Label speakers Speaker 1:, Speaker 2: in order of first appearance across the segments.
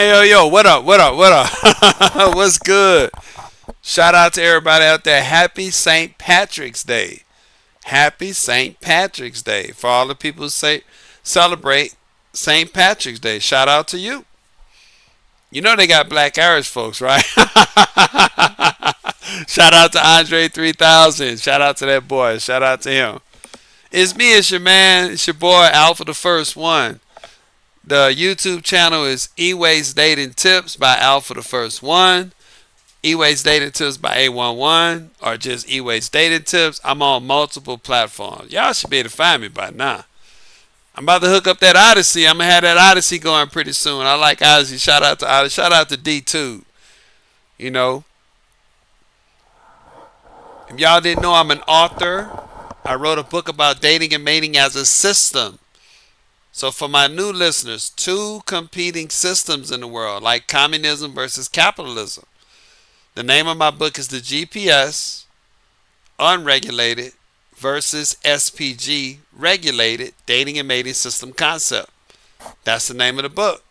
Speaker 1: Yo, what up? What up? What up? What's good? Shout out to everybody out there. Happy St. Patrick's Day. Happy St. Patrick's Day. For all the people who say celebrate St. Patrick's Day. Shout out to you. You know they got black Irish folks, right? Shout out to Andre 3000. Shout out to that boy. Shout out to him. It's me, it's your man, it's your boy Alpha the First One. The YouTube channel is E-Ways Dating Tips by Alpha the First One. E-Ways Dating Tips by A11 or just E-Ways Dating Tips. I'm on multiple platforms. Y'all should be able to find me by now. I'm about to hook up that Odyssey. I'm going to have that Odyssey going pretty soon. I like Odyssey. Shout out to Odyssey. Shout out to D2. You know, if y'all didn't know, I'm an author. I wrote a book about dating and mating as a system. So for my new listeners, two competing systems in the world, like communism versus capitalism. The name of my book is The GPS, Unregulated versus SPG, Regulated Dating and Mating System Concept. That's the name of the book.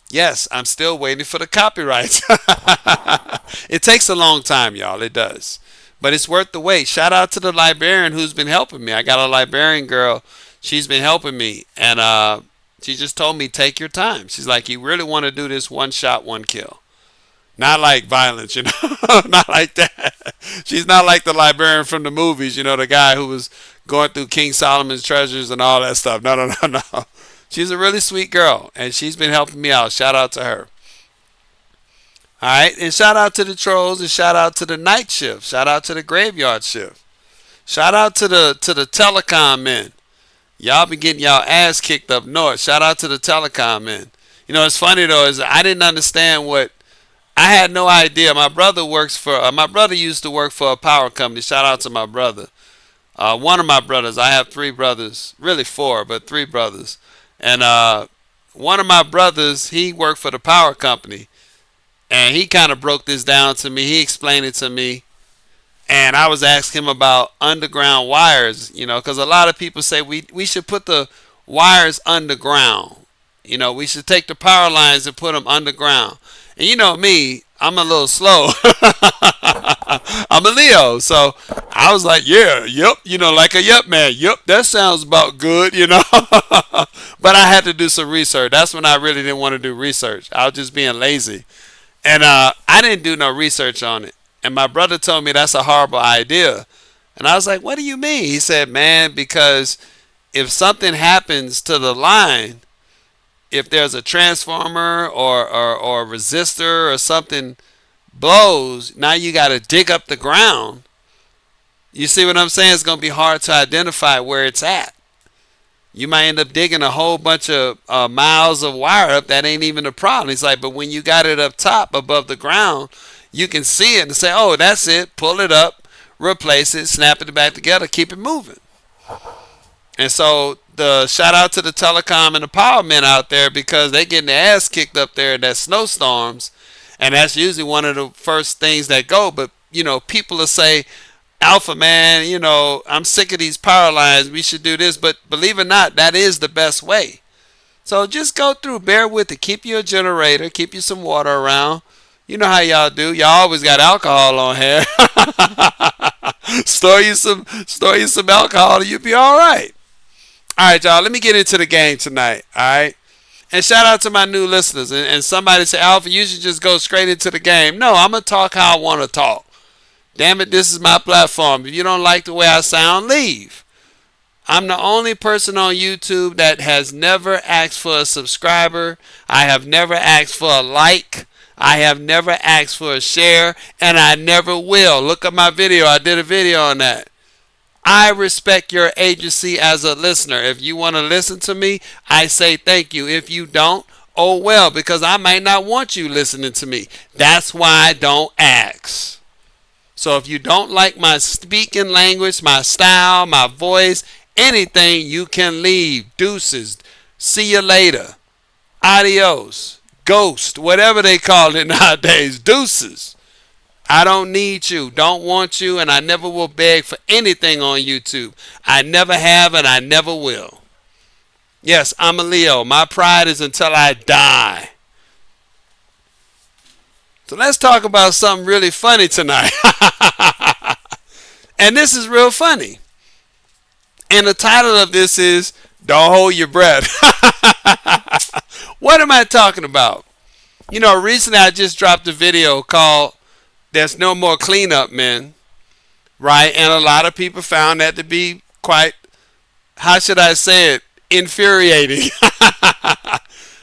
Speaker 1: Yes, I'm still waiting for the copyrights. It takes a long time, y'all. It does. But it's worth the wait. Shout out to the librarian who's been helping me. I got a librarian girl. She's been helping me. And she just told me, take your time. She's like, you really want to do this one shot, one kill. Not like violence, you know. Not like that. She's not like the librarian from the movies, you know, the guy who was going through King Solomon's treasures and all that stuff. No, no, no, no. She's a really sweet girl, and she's been helping me out. Shout out to her. All right, and shout out to the trolls, and shout out to the night shift. Shout out to the graveyard shift. Shout out to the telecom men. Y'all been getting y'all ass kicked up north. Shout out to the telecom men. You know, it's funny though, is I didn't understand what I had no idea. My brother works for. My brother used to work for a power company. Shout out to my brother. One of my brothers. I have three brothers, really four, but three brothers. And one of my brothers, he worked for the power company. And he kind of broke this down to me. He explained it to me. And I was asking him about underground wires, you know, because a lot of people say we should put the wires underground. You know, we should take the power lines and put them underground. And you know me, I'm a little slow. I'm a Leo. So I was like, yeah, yep, you know, like a yep man. Yep, that sounds about good, you know. But I had to do some research. That's when I really didn't want to do research. I was just being lazy. And I didn't do no research on it. And my brother told me that's a horrible idea. And I was like, what do you mean? He said, man, because if something happens to the line, if there's a transformer or a resistor or something blows, now you got to dig up the ground. You see what I'm saying? It's going to be hard to identify where it's at. You might end up digging a whole bunch of miles of wire up. That ain't even a problem. He's like, but when you got it up top above the ground, you can see it and say, oh, that's it. Pull it up, replace it, snap it back together, keep it moving. And so the shout out to the telecom and the power men out there, because they getting their ass kicked up there in that snowstorms. And that's usually one of the first things that go. But, you know, people will say, Alpha man, you know, I'm sick of these power lines. We should do this. But believe it or not, that is the best way. So just go through, bear with it. Keep you a generator. Keep you some water around. You know how y'all do. Y'all always got alcohol on here. store you some alcohol and you'll be all right. All right, y'all. Let me get into the game tonight. All right. And shout out to my new listeners. And somebody say, Alpha, you should just go straight into the game. No, I'm going to talk how I want to talk. Damn it, this is my platform. If you don't like the way I sound, leave. I'm the only person on YouTube that has never asked for a subscriber. I have never asked for a like. I have never asked for a share. And I never will. Look at my video. I did a video on that. I respect your agency as a listener. If you want to listen to me, I say thank you. If you don't, oh well, because I might not want you listening to me. That's why I don't ask. So if you don't like my speaking language, my style, my voice, anything, you can leave. Deuces. See you later. Adios. Ghost. Whatever they call it nowadays. Deuces. I don't need you. Don't want you. And I never will beg for anything on YouTube. I never have and I never will. Yes, I'm a Leo. My pride is until I die. So let's talk about something really funny tonight. And this is real funny. And the title of this is Don't Hold Your Breath. What am I talking about? You know, recently I just dropped a video called There's No More Cleanup Men, right? And a lot of people found that to be quite, how should I say it, infuriating.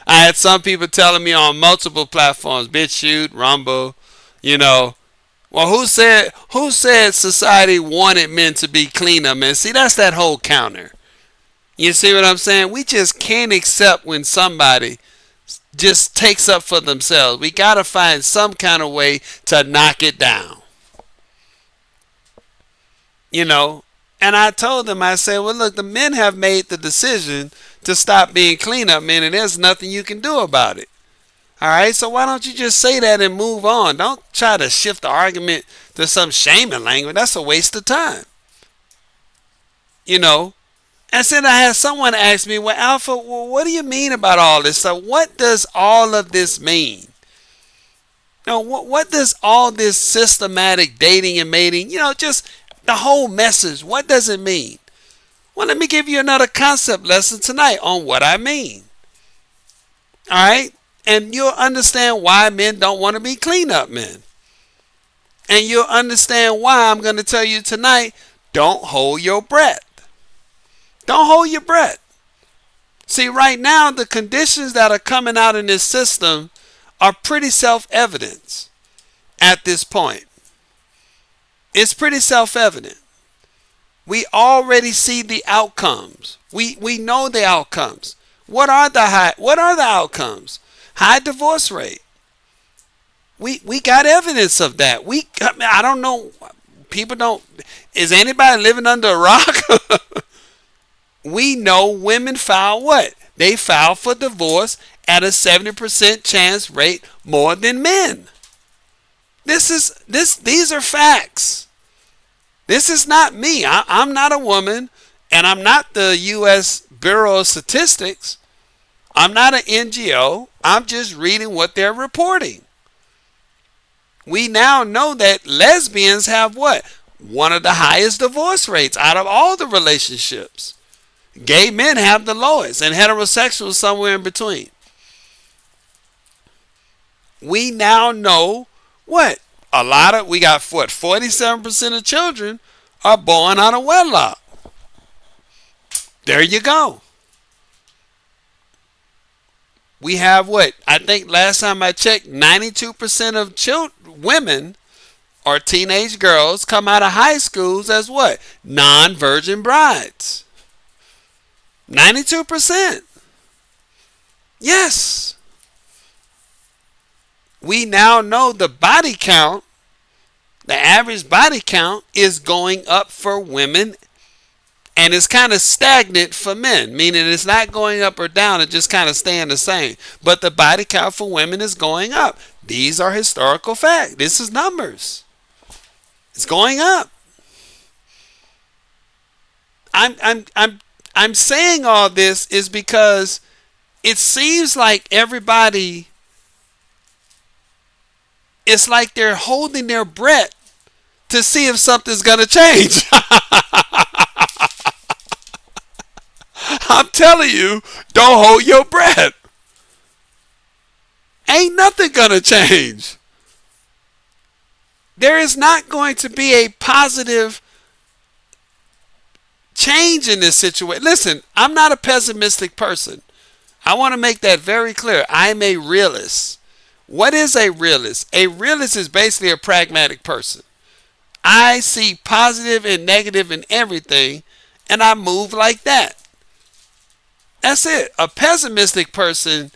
Speaker 1: I had some people telling me on multiple platforms, BitChute, Rumble, you know, well, who said society wanted men to be cleanup men? See, that's that whole counter. You see what I'm saying? We just can't accept when somebody just takes up for themselves. We got to find some kind of way to knock it down. You know, and I told them, I said, well, look, the men have made the decision to stop being cleanup men, and there's nothing you can do about it. All right, so why don't you just say that and move on? Don't try to shift the argument to some shaming language. That's a waste of time. You know, and then I had someone ask me, well, Alpha, well, what do you mean about all this stuff? What does all of this mean? You know, what does all this systematic dating and mating, you know, just the whole message, what does it mean? Well, let me give you another concept lesson tonight on what I mean. All right? And you'll understand why men don't want to be cleanup men. And you'll understand why I'm going to tell you tonight, don't hold your breath. Don't hold your breath. See, right now, the conditions that are coming out in this system are pretty self-evident at this point. It's pretty self-evident. We already see the outcomes. We know the outcomes. What are the outcomes? High divorce rate. We got evidence of that. I don't know. People don't. Is anybody living under a rock? We know women file what? They file for divorce at a 70% chance rate more than men. These are facts. This is not me. I'm not a woman, and I'm not the U.S. Bureau of Statistics. I'm not an NGO. I'm just reading what they're reporting. We now know that lesbians have what? One of the highest divorce rates out of all the relationships. Gay men have the lowest, and heterosexuals somewhere in between. We now know what? We got what? 47% of children are born out of wedlock. There you go. We have what? I think last time I checked, 92% of women or teenage girls come out of high schools as what? Non-virgin brides. 92%. Yes. We now know the body count, the average body count is going up for women, and it's kind of stagnant for men, meaning it's not going up or down, it's just kind of staying the same. But the body count for women is going up. These are historical facts. This is numbers. It's going up. I'm saying all this is because it seems like everybody, it's like they're holding their breath to see if something's going to change. I'm telling you, don't hold your breath. Ain't nothing going to change. There is not going to be a positive change in this situation. Listen, I'm not a pessimistic person. I want to make that very clear. I'm a realist. What is a realist? A realist is basically a pragmatic person. I see positive and negative in everything, and I move like that. That's it. A pessimistic person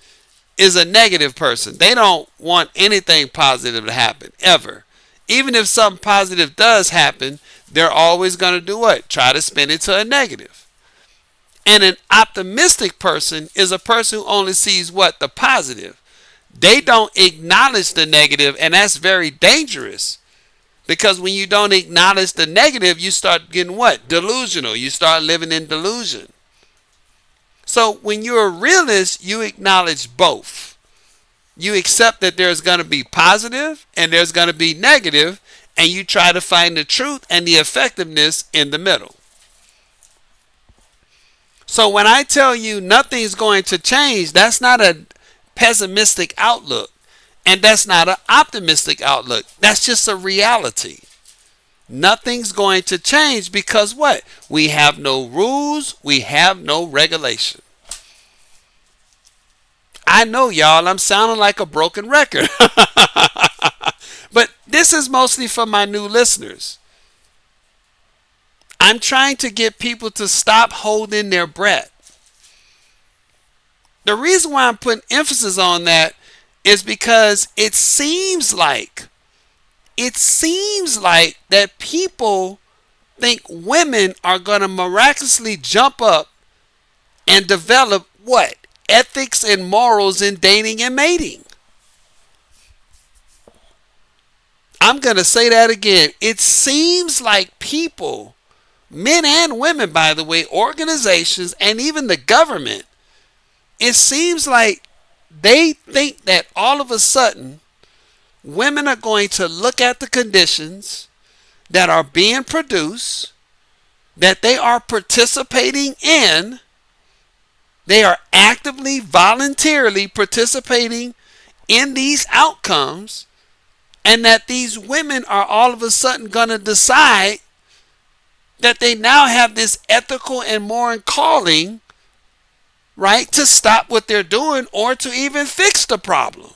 Speaker 1: is a negative person. They don't want anything positive to happen, ever. Even if something positive does happen, they're always going to do what? Try to spin it to a negative. And an optimistic person is a person who only sees what? The positive. They don't acknowledge the negative, and that's very dangerous. Because when you don't acknowledge the negative, you start getting what? Delusional. You start living in delusion. So when you're a realist, you acknowledge both. You accept that there's going to be positive and there's going to be negative, and you try to find the truth and the effectiveness in the middle. So when I tell you nothing's going to change, that's not a pessimistic outlook, and that's not an optimistic outlook. That's just a reality. Nothing's going to change because what? We have no rules, we have no regulation. I know, y'all, I'm sounding like a broken record. But this is mostly for my new listeners. I'm trying to get people to stop holding their breath. The reason why I'm putting emphasis on that is because it seems like that people think women are going to miraculously jump up and develop what? Ethics and morals in dating and mating. I'm going to say that again. It seems like people, men and women, by the way, organizations, and even the government, it seems like they think that all of a sudden women are going to look at the conditions that are being produced, that they are participating in, they are actively, voluntarily participating in these outcomes, and that these women are all of a sudden going to decide that they now have this ethical and moral calling, right, to stop what they're doing or to even fix the problem.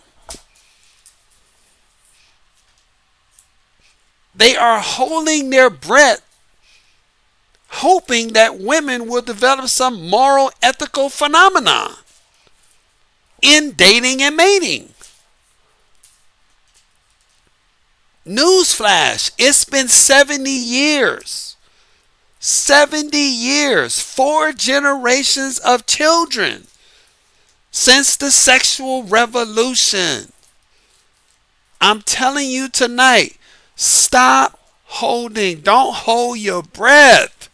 Speaker 1: They are holding their breath, hoping that women will develop some moral, ethical phenomenon in dating and mating. Newsflash, it's been 70 years. 70 years, 4 generations of children since the sexual revolution. I'm telling you tonight, stop holding. Don't hold your breath.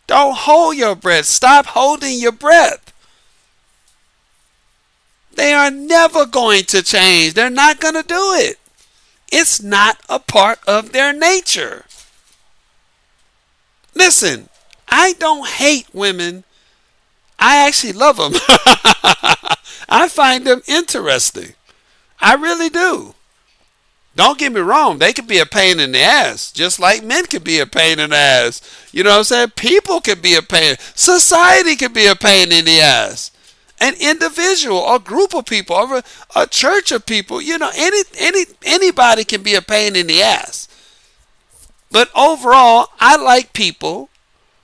Speaker 1: Don't hold your breath. Stop holding your breath. They are never going to change. They're not going to do it. It's not a part of their nature. Listen, I don't hate women. I actually love them. I find them interesting. I really do. Don't get me wrong. They could be a pain in the ass, just like men could be a pain in the ass. You know what I'm saying? People could be a pain. Society could be a pain in the ass. An individual, a group of people, or a church of people, you know, anybody can be a pain in the ass. But overall, I like people,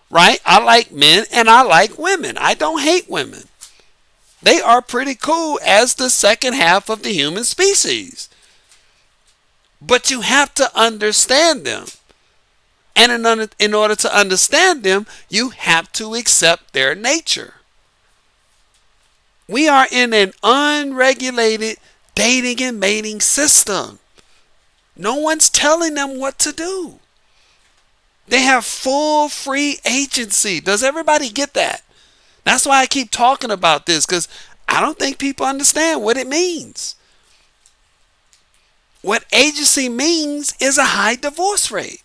Speaker 1: right? I like men and I like women. I don't hate women. They are pretty cool as the second half of the human species. But you have to understand them. And in order to understand them, you have to accept their nature. We are in an unregulated dating and mating system. No one's telling them what to do. They have full free agency. Does everybody get that? That's why I keep talking about this, because I don't think people understand what it means. What agency means is a high divorce rate.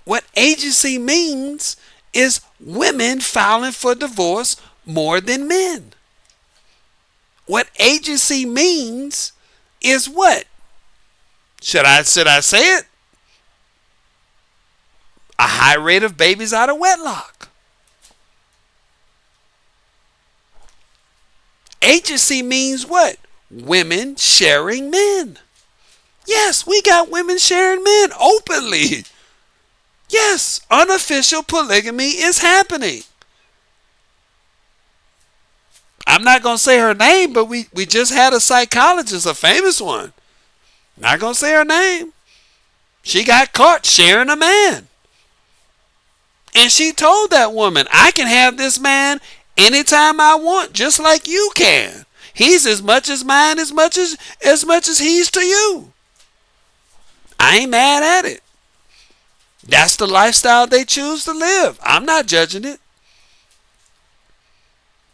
Speaker 1: What agency means is women filing for divorce more than men. What agency means is what? Should I say it? A high rate of babies out of wedlock. Agency means what? Women sharing men. Yes, we got women sharing men openly. Yes, unofficial polygamy is happening. I'm not going to say her name, but we just had a psychologist, a famous one. Not going to say her name. She got caught sharing a man. And she told that woman, I can have this man anytime I want, just like you can. He's as much as mine, as much as he's to you. I ain't mad at it. That's the lifestyle they choose to live. I'm not judging it.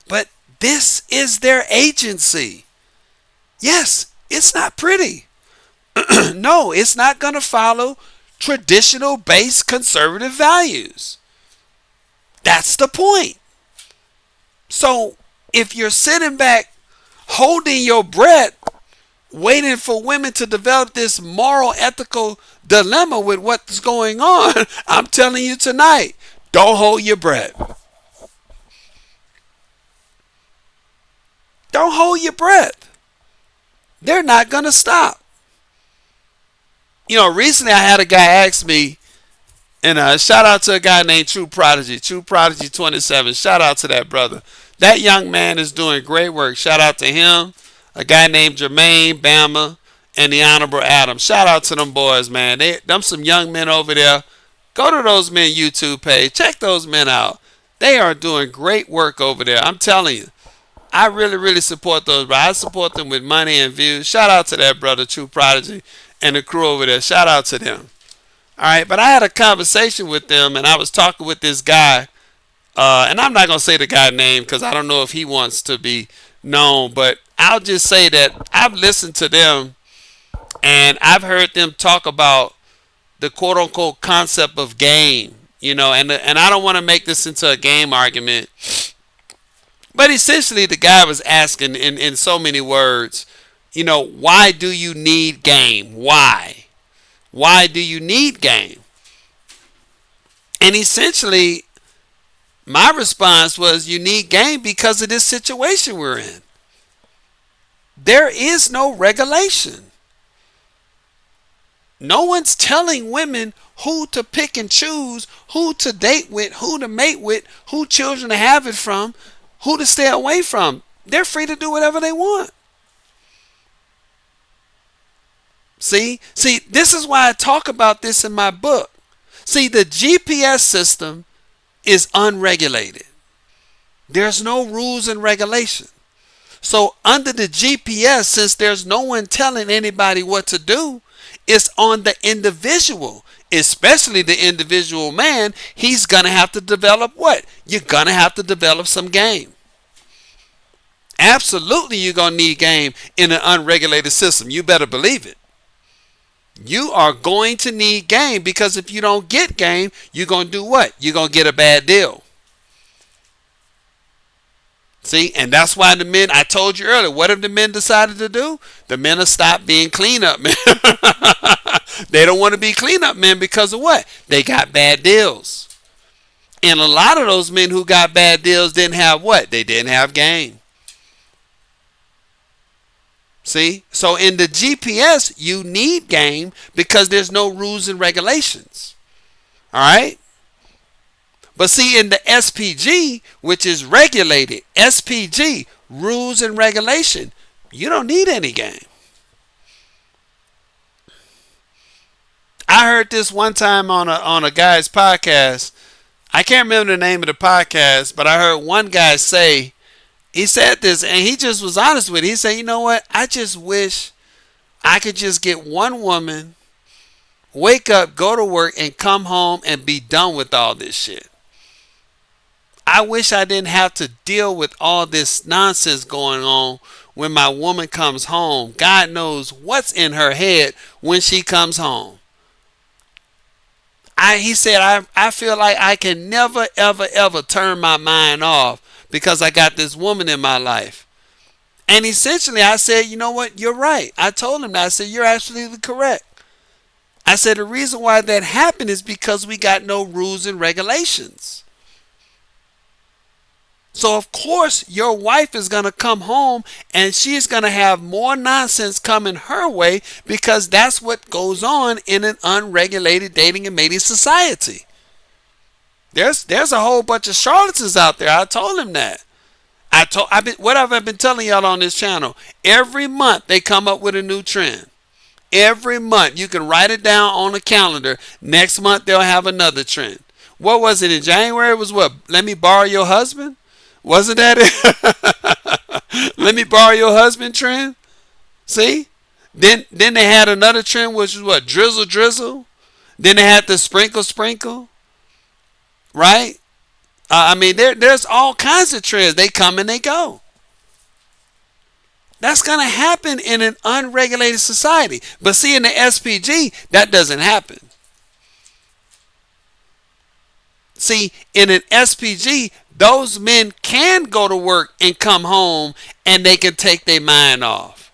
Speaker 1: But This is their agency. Yes, it's not pretty. No, it's not going to follow traditional based conservative values. That's the point. So if you're sitting back holding your breath, waiting for women to develop this moral, ethical dilemma with what's going on, I'm telling you tonight, don't hold your breath. Don't hold your breath. They're not going to stop. Recently I had a guy ask me, and shout out to a guy named True Prodigy, True Prodigy 27. Shout out to that brother. That young man is doing great work. Shout out to him. A guy named Jermaine Bama and the Honorable Adam. Shout out to them boys, man. Them some young men over there. Go to those men YouTube page. Check those men out. They are doing great work over there. I'm telling you. I really, really support those, bro. I support them with money and views. Shout out to that brother, True Prodigy, and the crew over there. Shout out to them. All right, but I had a conversation with them, and I was talking with this guy, and I'm not going to say the guy's name because I don't know if he wants to be known, but I'll just say that I've listened to them, and I've heard them talk about the quote-unquote concept of game, and I don't want to make this into a game argument, but essentially the guy was asking in so many words, why do you need game? Why? Why do you need game? And essentially, my response was, you need game because of this situation we're in. There is no regulation. No one's telling women who to pick and choose, who to date with, who to mate with, who children to have it from, who to stay away from. They're free to do whatever they want. See, this is why I talk about this in my book. See, the GPS system is unregulated. There's no rules and regulation. So under the GPS, since there's no one telling anybody what to do, it's on the individual, especially the individual man. He's going to have to develop what? You're going to have to develop some game. Absolutely, you're going to need game in an unregulated system. You better believe it. You are going to need game because if you don't get game, you're going to do what? You're going to get a bad deal. See, and that's why the men, I told you earlier, what have the men decided to do? The men have stopped being cleanup men. They don't want to be cleanup men because of what? They got bad deals. And a lot of those men who got bad deals didn't have what? They didn't have game. See, so in the GPS, you need game because there's no rules and regulations. All right. But see, in the SPG, which is regulated, SPG, rules and regulation, you don't need any game. I heard this one time on a guy's podcast. I can't remember the name of the podcast, but I heard one guy say, he said this, and he just was honest with it. He said, you know what? I just wish I could just get one woman, wake up, go to work, and come home and be done with all this shit. I wish I didn't have to deal with all this nonsense going on when my woman comes home. God knows what's in her head when she comes home. He said, I feel like I can never, ever, ever turn my mind off because I got this woman in my life. And essentially I said, you know what? You're right. I told him that. I said, you're absolutely correct. I said, the reason why that happened is because we got no rules and regulations. So of course your wife is going to come home and she's going to have more nonsense coming her way because that's what goes on in an unregulated dating and mating society. There's a whole bunch of charlatans out there. I told him that. What have I been telling y'all on this channel? Every month they come up with a new trend. Every month you can write it down on a calendar. Next month they'll have another trend. What was it in January? It was what? Let me borrow your husband? Wasn't that it? Let me borrow your husband trend? See? Then they had another trend which was what? Drizzle. Then they had the sprinkle. Right? I mean, there's all kinds of trends. They come and they go. That's going to happen in an unregulated society. But see, in the SPG, that doesn't happen. See, in an SPG, those men can go to work and come home and they can take their mind off.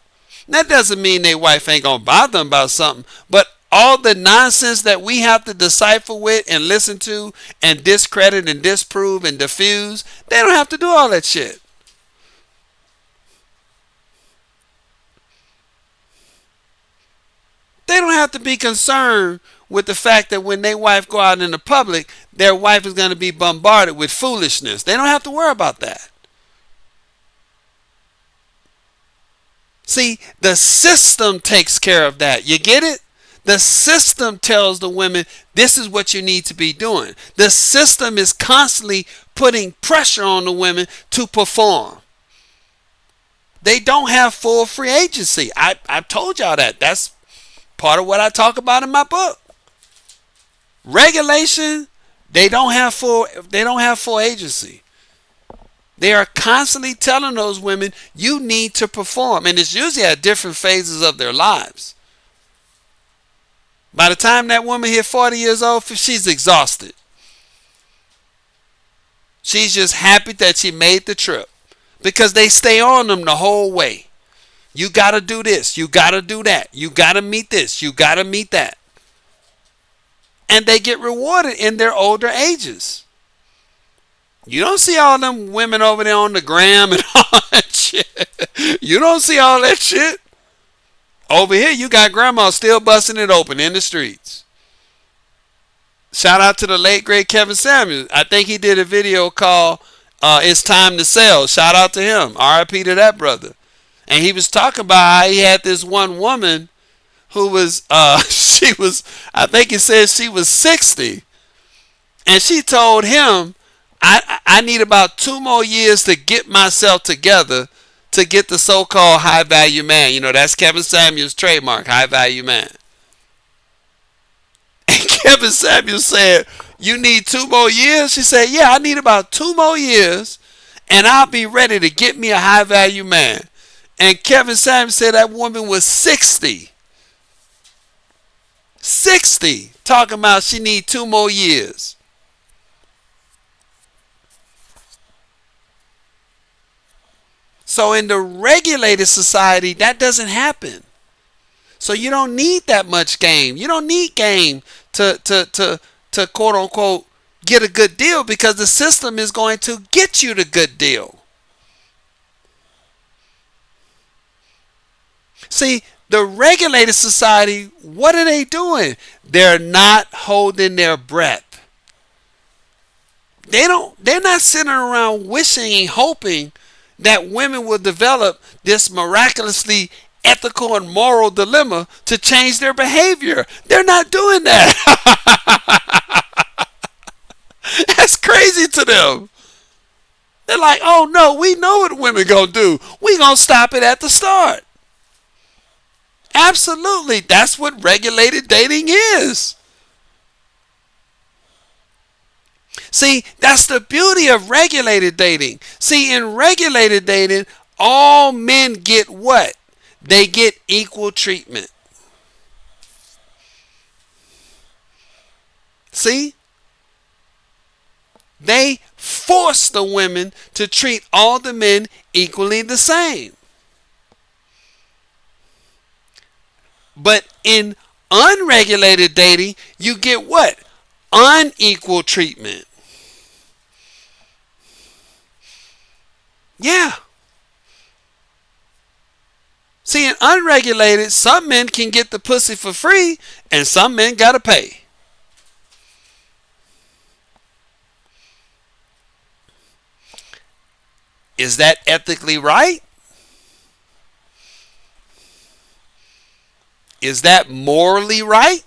Speaker 1: That doesn't mean their wife ain't going to bother them about something, but all the nonsense that we have to decipher with and listen to and discredit and disprove and diffuse, they don't have to do all that shit. They don't have to be concerned with the fact that when their wife go out in the public, their wife is going to be bombarded with foolishness. They don't have to worry about that. See, the system takes care of that. You get it? The system tells the women, this is what you need to be doing. The system is constantly putting pressure on the women to perform. They don't have full free agency. I've told y'all that. That's part of what I talk about in my book. Regulation, they don't have full agency. They are constantly telling those women, you need to perform. And it's usually at different phases of their lives. By the time that woman hit 40 years old, she's exhausted. She's just happy that she made the trip. Because they stay on them the whole way. You got to do this. You got to do that. You got to meet this. You got to meet that. And they get rewarded in their older ages. You don't see all them women over there on the gram and all that shit. You don't see all that shit. Over here, you got grandma still busting it open in the streets. Shout out to the late, great Kevin Samuels. I think he did a video called It's Time to Sell. Shout out to him. RIP to that brother. And he was talking about how he had this one woman who was, I think he said she was 60. And she told him, I need about 2 more years to get myself together to get the so-called high value man. You know, that's Kevin Samuels' trademark, high value man. And Kevin Samuels said, you need 2 more years? She said, yeah, I need about 2 more years and I'll be ready to get me a high value man. And Kevin Samuels said that woman was 60. 60. Talking about she need 2 more years. So in the regulated society, that doesn't happen. So you don't need that much game. You don't need game to quote unquote get a good deal, because the system is going to get you the good deal. See, the regulated society, what are they doing? They're not holding their breath. They're not sitting around wishing and hoping that women will develop this miraculously ethical and moral dilemma to change their behavior. They're not doing that. That's crazy to them. They're like, oh no, we know what women gonna do. We gonna stop it at the start. Absolutely, that's what regulated dating is. See, that's the beauty of regulated dating. See, in regulated dating, all men get what? They get equal treatment. See? They force the women to treat all the men equally the same. But in unregulated dating, you get what? Unequal treatment. Yeah. See, in unregulated, some men can get the pussy for free and some men gotta pay. Is that ethically right? Is that morally right?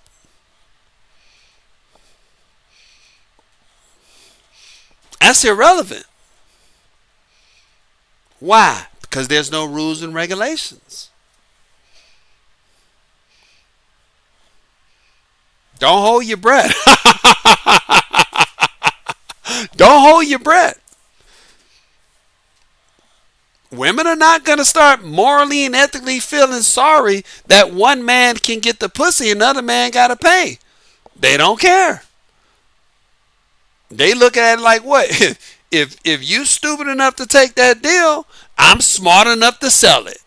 Speaker 1: That's irrelevant. Why? Because there's no rules and regulations. Don't hold your breath. Don't hold your breath. Women are not going to start morally and ethically feeling sorry that one man can get the pussy and another man got to pay. They don't care. They look at it like, what? If you stupid enough to take that deal, I'm smart enough to sell it.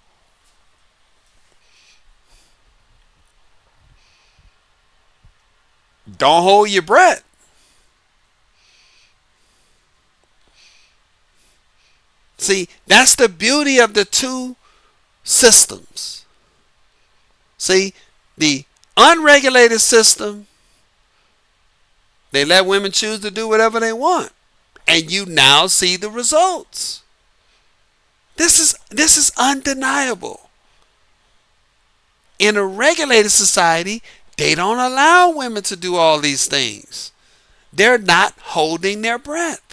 Speaker 1: Don't hold your breath. See, that's the beauty of the two systems. See, the unregulated system, they let women choose to do whatever they want. And you now see the results. This is undeniable. In a regulated society, they don't allow women to do all these things. They're not holding their breath.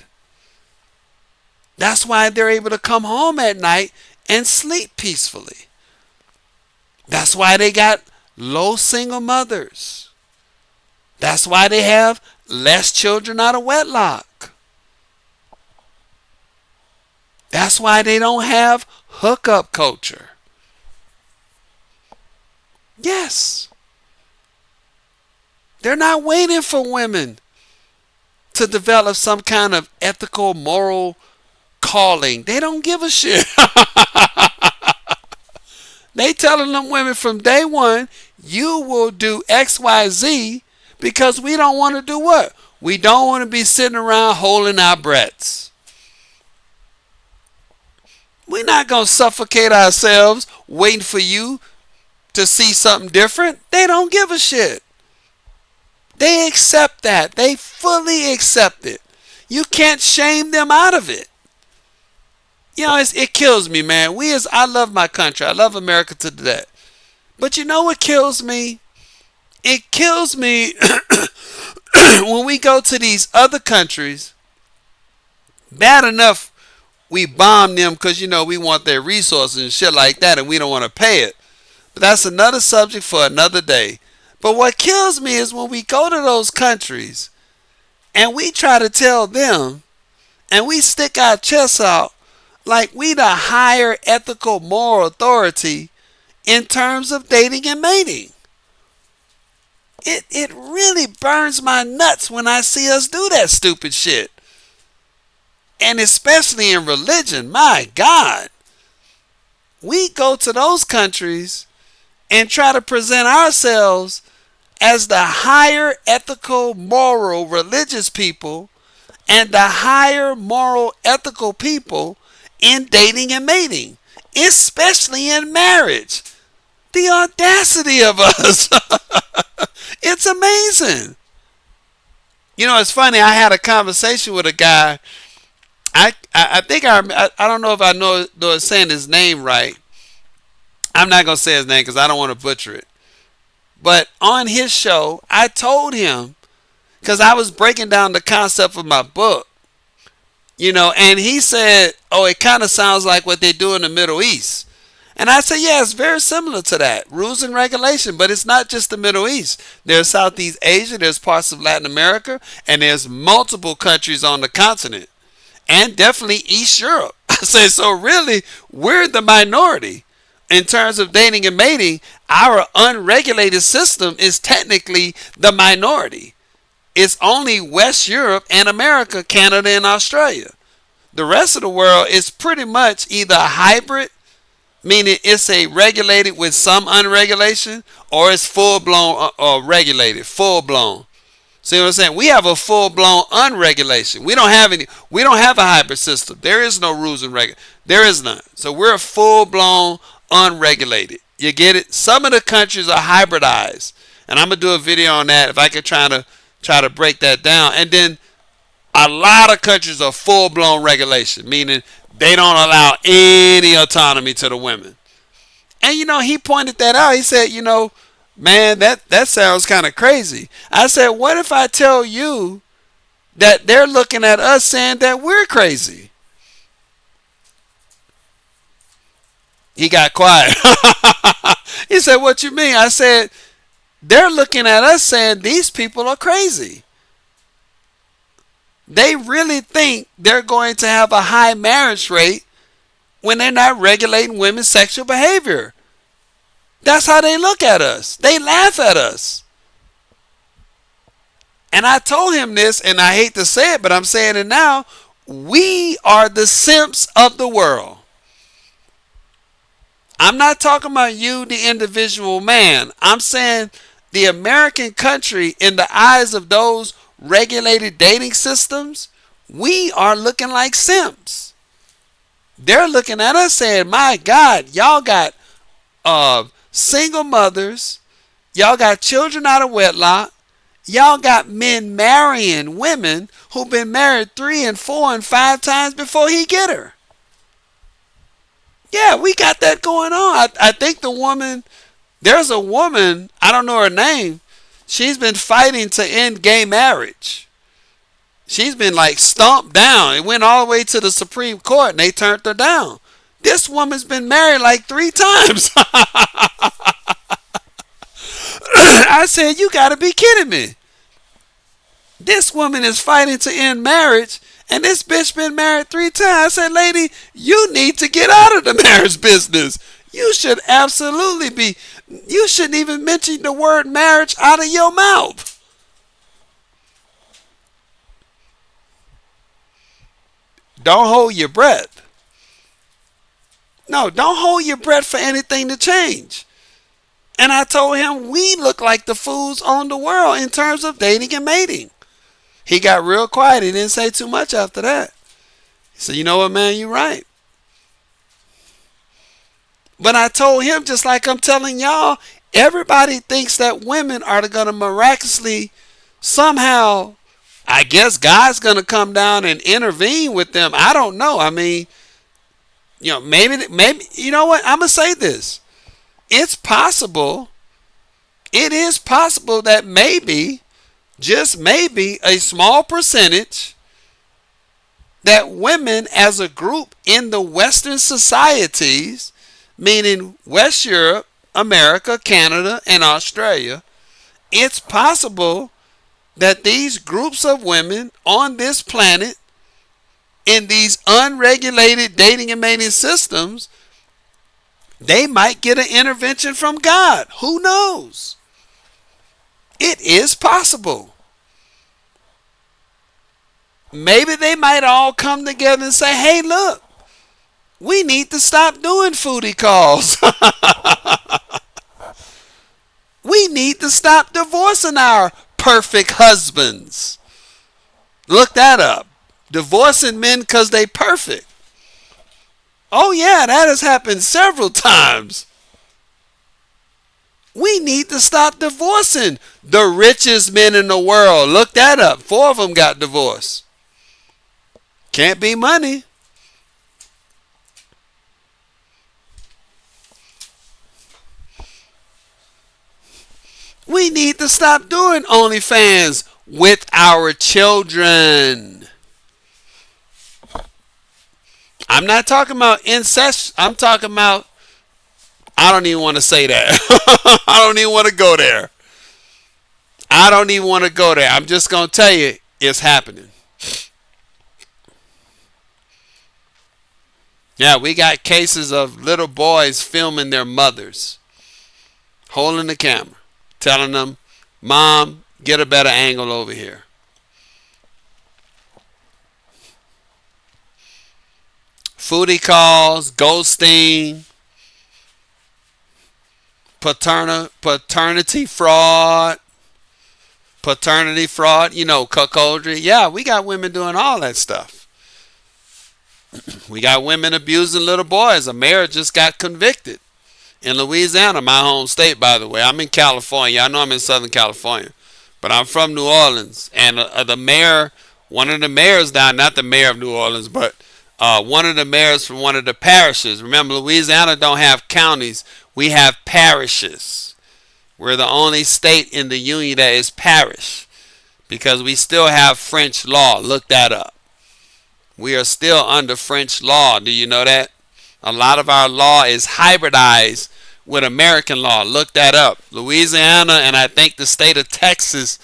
Speaker 1: That's why they're able to come home at night and sleep peacefully. That's why they got low single mothers. That's why they have less children out of wedlock. That's why they don't have hookup culture. Yes. They're not waiting for women to develop some kind of ethical, moral calling. They don't give a shit. They telling them women from day one, you will do XYZ because we don't want to do what? We don't want to be sitting around holding our breaths. We're not going to suffocate ourselves waiting for you to see something different. They don't give a shit. They accept that. They fully accept it. You can't shame them out of it. You know, it kills me, man. I love my country. I love America to death. But you know what kills me? It kills me when we go to these other countries. Bad enough we bomb them because, we want their resources and shit like that and we don't want to pay it. But that's another subject for another day. But what kills me is when we go to those countries and we try to tell them and we stick our chests out like we the higher ethical moral authority in terms of dating and mating. It really burns my nuts when I see us do that stupid shit. And especially in religion, my God. We go to those countries and try to present ourselves as the higher ethical, moral, religious people and the higher moral, ethical people in dating and mating, especially in marriage. The audacity of us. It's amazing. It's funny. I had a conversation with a guy. I think I don't know if I know saying his name right. I'm not going to say his name because I don't want to butcher it. But on his show, I told him, because I was breaking down the concept of my book, and he said, oh, it kind of sounds like what they do in the Middle East. And I said, yeah, it's very similar to that. Rules and regulation, but it's not just the Middle East. There's Southeast Asia, there's parts of Latin America, and there's multiple countries on the continent. And definitely East Europe. I said, so really, we're the minority. In terms of dating and mating, our unregulated system is technically the minority. It's only West Europe and America, Canada, and Australia. The rest of the world is pretty much either a hybrid, meaning it's a regulated with some unregulation, or it's full-blown or regulated, full-blown. See what I'm saying? We have a full-blown unregulation. We don't have a hybrid system. There is no rules and regulations. There is none. So we're a full-blown unregulated. You get it? Some of the countries are hybridized. And I'm going to do a video on that if I could try to break that down. And then a lot of countries are full-blown regulation, meaning they don't allow any autonomy to the women. And, he pointed that out. He said, man, that sounds kind of crazy. I said, what if I tell you that they're looking at us saying that we're crazy? He got quiet. He said, what you mean? I said, they're looking at us saying these people are crazy. They really think they're going to have a high marriage rate when they're not regulating women's sexual behavior. That's how they look at us. They laugh at us. And I told him this, and I hate to say it, but I'm saying it now. We are the simps of the world. I'm not talking about you, the individual man. I'm saying the American country, in the eyes of those regulated dating systems, we are looking like simps. They're looking at us saying, my God, y'all got single mothers. Y'all got children out of wedlock. Y'all got men marrying women who've been married 3 and 4 and 5 times before he get her. Yeah, we got that going on. I think there's a woman, I don't know her name, she's been fighting to end gay marriage. She's been like stomped down. It went all the way to the Supreme Court and they turned her down. This woman's been married like 3 times. I said, you got to be kidding me. This woman is fighting to end marriage, and this bitch been married 3 times. I said, lady, you need to get out of the marriage business. You should absolutely be. You shouldn't even mention the word marriage out of your mouth. Don't hold your breath. No, don't hold your breath for anything to change. And I told him we look like the fools on the world in terms of dating and mating. He got real quiet. He didn't say too much after that. He said, you know what, man, you're right. But I told him, just like I'm telling y'all, everybody thinks that women are going to miraculously somehow, I guess God's going to come down and intervene with them. I don't know. I mean, maybe, you know what? I'm going to say this. It's possible. It is possible that maybe, just maybe, a small percentage that women as a group in the Western societies, meaning West Europe, America, Canada, and Australia, it's possible that these groups of women on this planet in these unregulated dating and mating systems, they might get an intervention from God. Who knows? It is possible. Maybe they might all come together and say, hey, look, we need to stop doing foodie calls. We need to stop divorcing our perfect husbands. Look that up. Divorcing men because they perfect. Oh yeah, that has happened several times. We need to stop divorcing the richest men in the world. Look that up. 4 of them got divorced. Can't be money. We need to stop doing OnlyFans with our children. I'm not talking about incest. I'm talking about, I don't even want to say that. I don't even want to go there. I don't even want to go there. I'm just going to tell you it's happening. Yeah, we got cases of little boys filming their mothers, holding the camera, telling them, Mom, get a better angle over here. Foodie calls, ghosting, paternity fraud, cuckoldry. Yeah, we got women doing all that stuff. We got women abusing little boys. A mayor just got convicted in Louisiana, my home state, by the way. I'm in California. I know I'm in Southern California, but I'm from New Orleans. And the mayor, one of the mayors down, not the mayor of New Orleans, but one of the mayors from one of the parishes. Remember, Louisiana don't have counties. We have parishes. We're the only state in the union that is parish because we still have French law. Look that up. We are still under French law. Do you know that? A lot of our law is hybridized with American law. Look that up. Louisiana and I think the state of Texas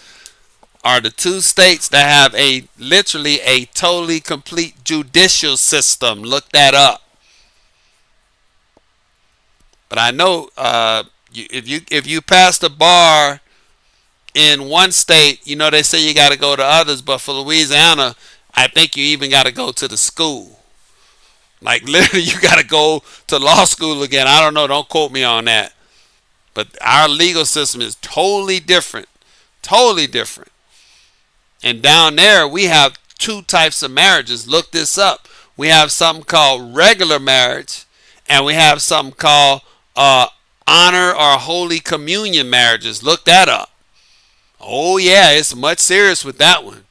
Speaker 1: are the two states that have a literally a totally complete judicial system. Look that up. But I know if you pass the bar in one state, they say you got to go to others. But for Louisiana, I think you even got to go to the school. Like literally, you got to go to law school again. I don't know. Don't quote me on that. But our legal system is totally different. Totally different. And down there, we have two types of marriages. Look this up. We have something called regular marriage, and we have something called honor or holy communion marriages. Look that up. Oh yeah, it's much serious with that one.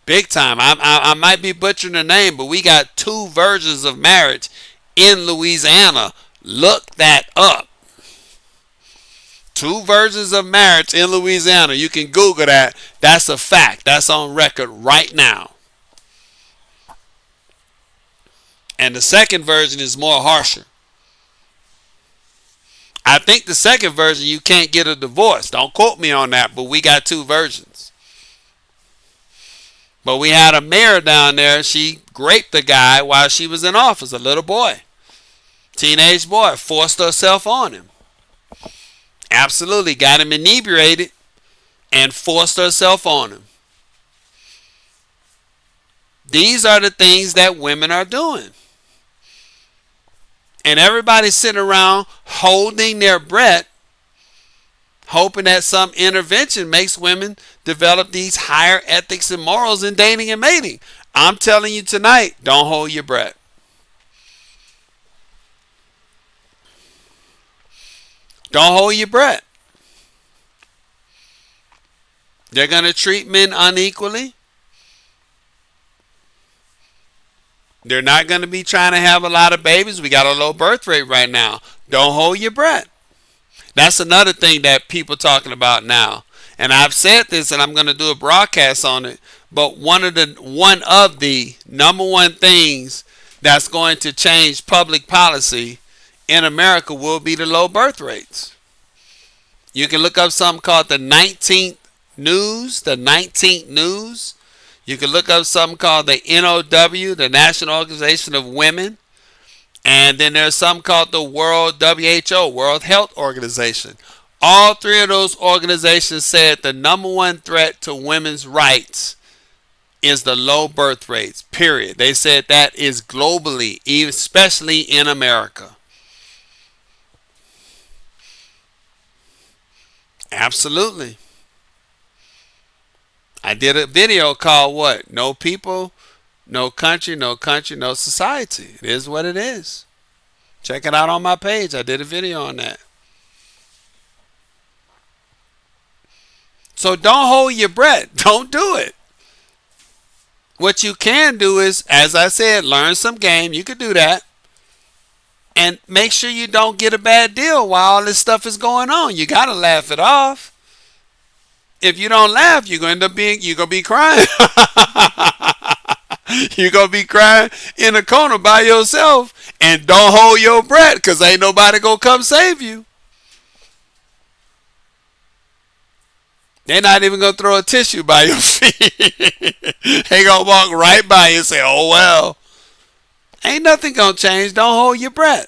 Speaker 1: Big time. I might be butchering the name, but we got two versions of marriage in Louisiana. Look that up. Two versions of marriage in Louisiana. You can Google that. That's a fact. That's on record right now. And the second version is more harsher. I think the second version you can't get a divorce. Don't quote me on that, but we got two versions. But we had a mayor down there. She raped the guy while she was in office, a little boy. Teenage boy. Forced herself on him. Absolutely. Got him inebriated and forced herself on him. These are the things that women are doing. And everybody's sitting around holding their breath, hoping that some intervention makes women develop these higher ethics and morals in dating and mating. I'm telling you tonight, don't hold your breath. Don't hold your breath. They're going to treat men unequally. They're not going to be trying to have a lot of babies. We got a low birth rate right now. Don't hold your breath. That's another thing that people are talking about now. And I've said this, and I'm going to do a broadcast on it. But one of the number one things that's going to change public policy in America will be the low birth rates. You can look up something called the 19th News. The 19th News. You can look up something called the NOW, the National Organization of Women. And then there's something called the World WHO, World Health Organization. All three of those organizations said the number one threat to women's rights is the low birth rates, period. They said that is globally, especially in America. Absolutely. I did a video called what? No people, no country, no society. It is what it is. Check it out on my page. I did a video on that. So don't hold your breath. Don't do it. What you can do is, as I said, learn some game. You could do that. And make sure you don't get a bad deal while all this stuff is going on. You got to laugh it off. If you don't laugh, you're going to be crying. You're going to be crying in a corner by yourself. And don't hold your breath, because ain't nobody going to come save you. They're not even going to throw a tissue by your feet. They going to walk right by you and say, oh, well. Ain't nothing going to change. Don't hold your breath.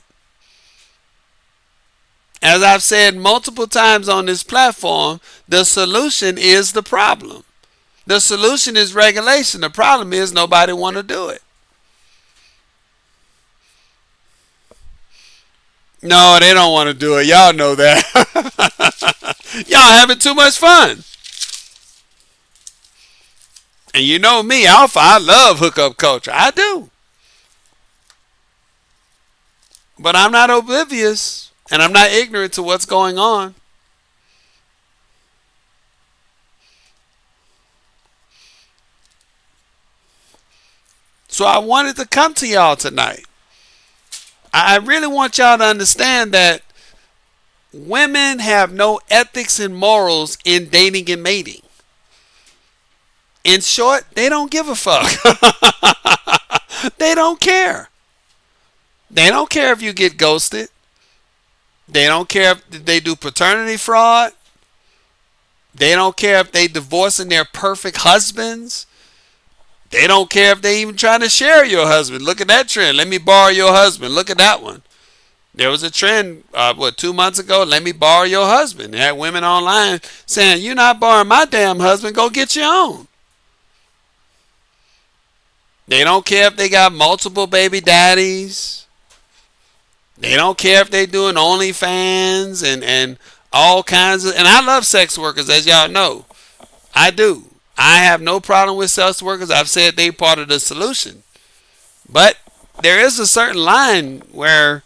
Speaker 1: As I've said multiple times on this platform, the solution is the problem. The solution is regulation. The problem is nobody want to do it. No, they don't want to do it. Y'all know that. Y'all having too much fun. And you know me, Alpha, I love hookup culture. I do. But I'm not oblivious, and I'm not ignorant to what's going on. So I wanted to come to y'all tonight. I really want y'all to understand that women have no ethics and morals in dating and mating. In short, they don't give a fuck. They don't care. They don't care if you get ghosted. They don't care if they do paternity fraud. They don't care if they divorcing their perfect husbands. They don't care if they even trying to share your husband. Look at that trend. Let me borrow your husband. Look at that one. There was a trend, 2 months ago? Let me borrow your husband. They had women online saying, "You're not borrowing my damn husband. Go get your own." They don't care if they got multiple baby daddies. They don't care if they doing OnlyFans and all kinds of. And I love sex workers, as y'all know. I do. I have no problem with sex workers. I've said they part of the solution. But there is a certain line where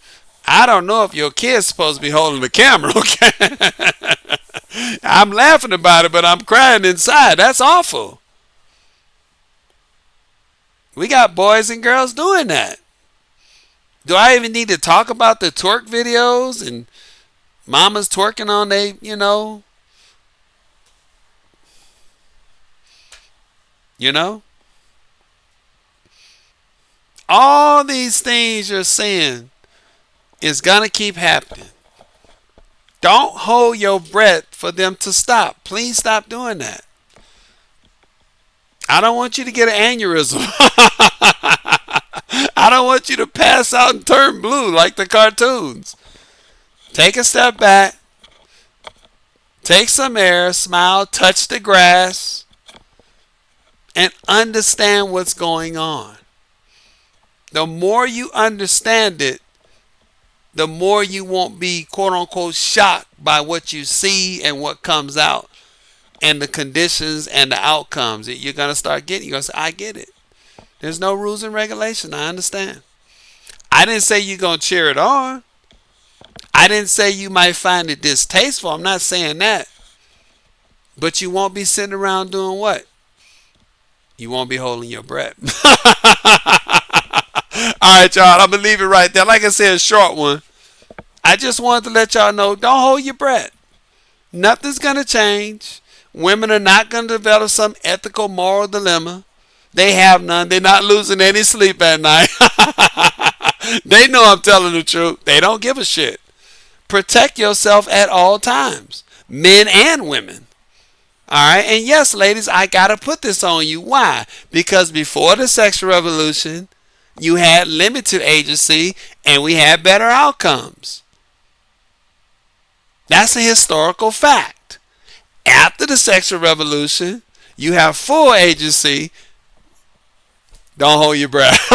Speaker 1: I don't know if your kid's supposed to be holding the camera, okay? I'm laughing about it, but I'm crying inside. That's awful. We got boys and girls doing that. Do I even need to talk about the twerk videos and mamas twerking on you know? All these things you're saying is gonna keep happening. Don't hold your breath for them to stop. Please stop doing that. I don't want you to get an aneurysm. I don't want you to pass out and turn blue like the cartoons. Take a step back. Take some air. Smile. Touch the grass. And understand what's going on. The more you understand it, the more you won't be quote unquote shocked by what you see and what comes out and the conditions and the outcomes. You're going to start getting, you're going to say, I get it. There's no rules and regulation. I understand. I didn't say you're going to cheer it on. I didn't say you might find it distasteful. I'm not saying that. But you won't be sitting around doing what? You won't be holding your breath. All right, y'all. I'm going to leave it right there. Like I said, a short one. I just wanted to let y'all know, don't hold your breath. Nothing's going to change. Women are not going to develop some ethical, moral dilemma. They have none. They're not losing any sleep at night. They know I'm telling the truth. They don't give a shit. Protect yourself at all times. Men and women. All right. And yes, ladies, I got to put this on you. Why? Because before the sexual revolution, you had limited agency and we had better outcomes. That's a historical fact. After the sexual revolution, you have full agency. Don't hold your breath.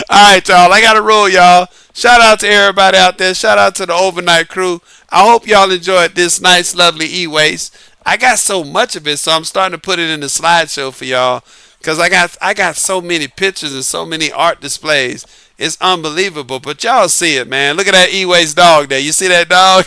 Speaker 1: All right, y'all. I got to roll, y'all. Shout out to everybody out there. Shout out to the overnight crew. I hope y'all enjoyed this nice, lovely e-waste. I got so much of it, so I'm starting to put it in the slideshow for y'all. Because I got so many pictures and so many art displays. It's unbelievable. But y'all see it, man. Look at that e-waste dog there. You see that dog?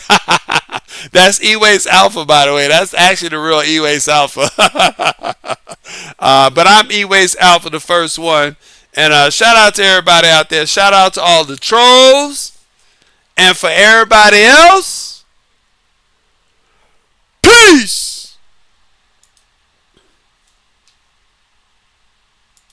Speaker 1: That's e-waste alpha, by the way. That's actually the real e-waste alpha. But I'm e-waste alpha, the first one. And shout out to everybody out there. Shout out to all the trolls. And for everybody else, peace.